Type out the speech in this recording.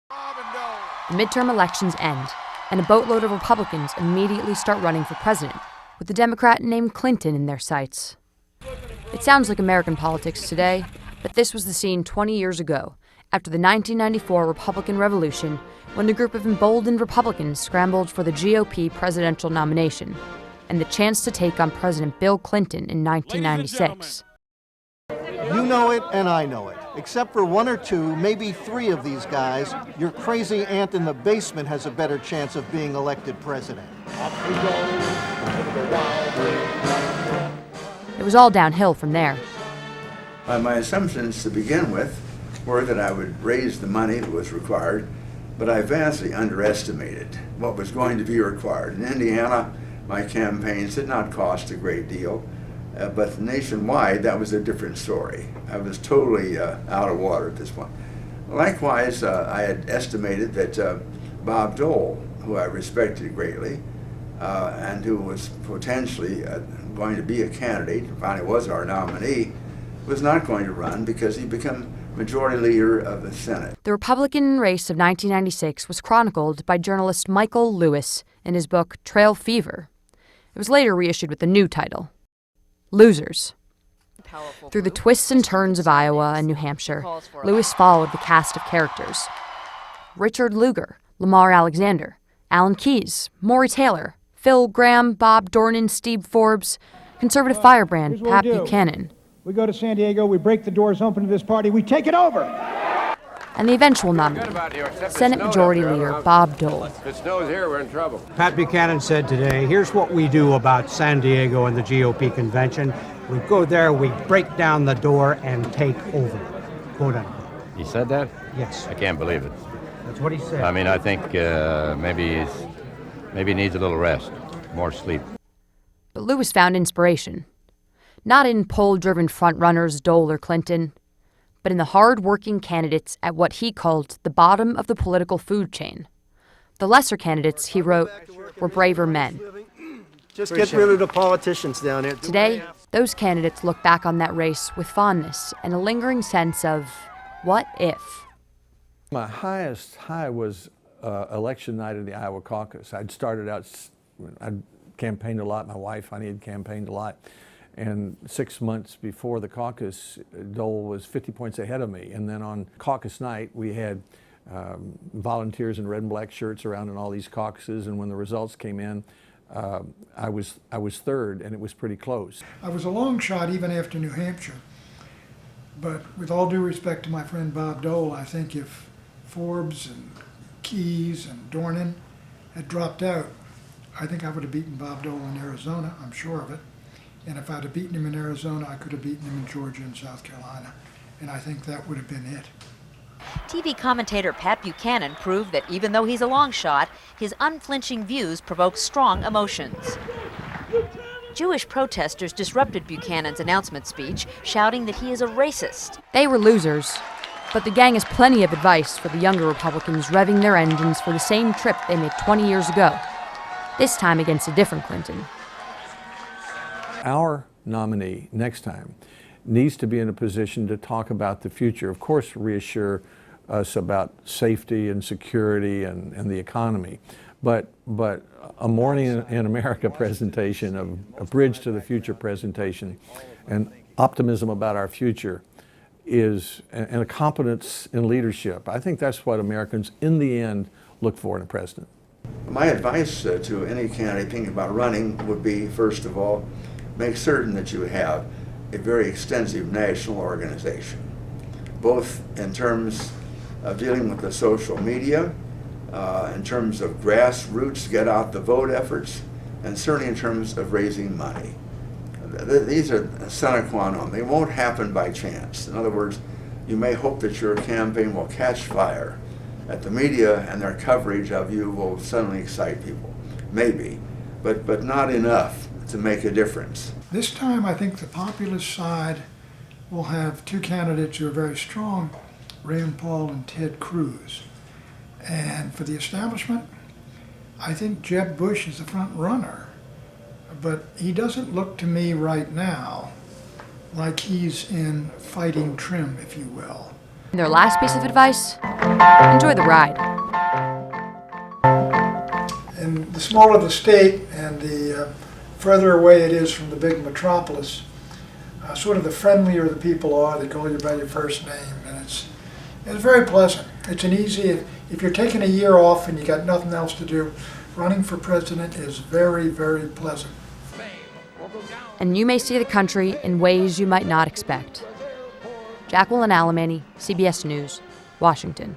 The midterm elections end, and a boatload of Republicans immediately start running for president, with the Democrat named Clinton in their sights. It sounds like American politics today, but this was the scene 20 years ago, after the 1994 Republican Revolution, when a group of emboldened Republicans scrambled for the GOP presidential nomination and the chance to take on President Bill Clinton in 1996. You know it, and I know it. Except for one or two, maybe three of these guys, your crazy aunt in the basement has a better chance of being elected president. It was all downhill from there. My assumptions to begin with were that I would raise the money that was required, but I vastly underestimated what was going to be required. In Indiana, my campaigns did not cost a great deal, but nationwide, that was a different story. I was totally out of water at this point. Likewise, I had estimated that Bob Dole, who I respected greatly, and who was potentially going to be a candidate, and finally was our nominee, was not going to run because he'd become majority leader of the Senate. The Republican race of 1996 was chronicled by journalist Michael Lewis in his book Trail Fever. It was later reissued with a new title, Losers. Through the twists and turns of Iowa and New Hampshire, Lewis followed the cast of characters. Richard Lugar, Lamar Alexander, Alan Keyes, Maury Taylor, Phil Graham, Bob Dornan, Steve Forbes, conservative firebrand Pat Buchanan. We go to San Diego, we break the doors open to this party, we take it over! And the eventual nominee, Senate Majority Leader Bob Dole. If it snows here, we're in trouble. Pat Buchanan said today, here's what we do about San Diego and the GOP convention. We go there, we break down the door and take over. Quote unquote. He said that? Yes. I can't believe it. That's what he said. I mean, I think maybe he needs a little rest, more sleep. But Lewis found inspiration. Not in poll-driven frontrunners Dole or Clinton, but in the hard-working candidates at what he called the bottom of the political food chain. The lesser candidates, he wrote, were braver men. Just get rid of the politicians down there. Today, those candidates look back on that race with fondness and a lingering sense of, what if? My highest high was election night in the Iowa caucus. I'd campaigned a lot. My wife, Honey, had campaigned a lot. And 6 months before the caucus, Dole was 50 points ahead of me. And then on caucus night, we had volunteers in red and black shirts around in all these caucuses. And when the results came in, I was third, and it was pretty close. I was a long shot even after New Hampshire. But with all due respect to my friend Bob Dole, I think if Forbes and Keyes and Dornan had dropped out, I think I would have beaten Bob Dole in Arizona, I'm sure of it. And if I'd have beaten him in Arizona, I could have beaten him in Georgia and South Carolina. And I think that would have been it. TV commentator Pat Buchanan proved that even though he's a long shot, his unflinching views provoke strong emotions. Jewish protesters disrupted Buchanan's announcement speech, shouting that he is a racist. They were losers, but the gang has plenty of advice for the younger Republicans revving their engines for the same trip they made 20 years ago, this time against a different Clinton. Our nominee next time needs to be in a position to talk about the future. Of course, reassure us about safety and security and the economy. But a Morning in America presentation, a Bridge to the Future presentation, and optimism about our future and a competence in leadership. I think that's what Americans in the end look for in a president. My advice to any candidate thinking about running would be, first of all, make certain that you have a very extensive national organization, both in terms of dealing with the social media, in terms of grassroots get out the vote efforts, and certainly in terms of raising money. These are sine qua non. They won't happen by chance. In other words, you may hope that your campaign will catch fire, that the media and their coverage of you will suddenly excite people. Maybe, but not enough to make a difference. This time I think the populist side will have two candidates who are very strong, Rand Paul and Ted Cruz. And for the establishment, I think Jeb Bush is the front runner. But he doesn't look to me right now like he's in fighting trim, if you will. And their last piece of advice: enjoy the ride. And the smaller the state and the further away it is from the big metropolis, sort of the friendlier the people are. They call you by your first name, and it's very pleasant. It's an easy, if you're taking a year off and you got nothing else to do, running for president is very, very pleasant. And you may see the country in ways you might not expect. Jacqueline Alemany, CBS News, Washington.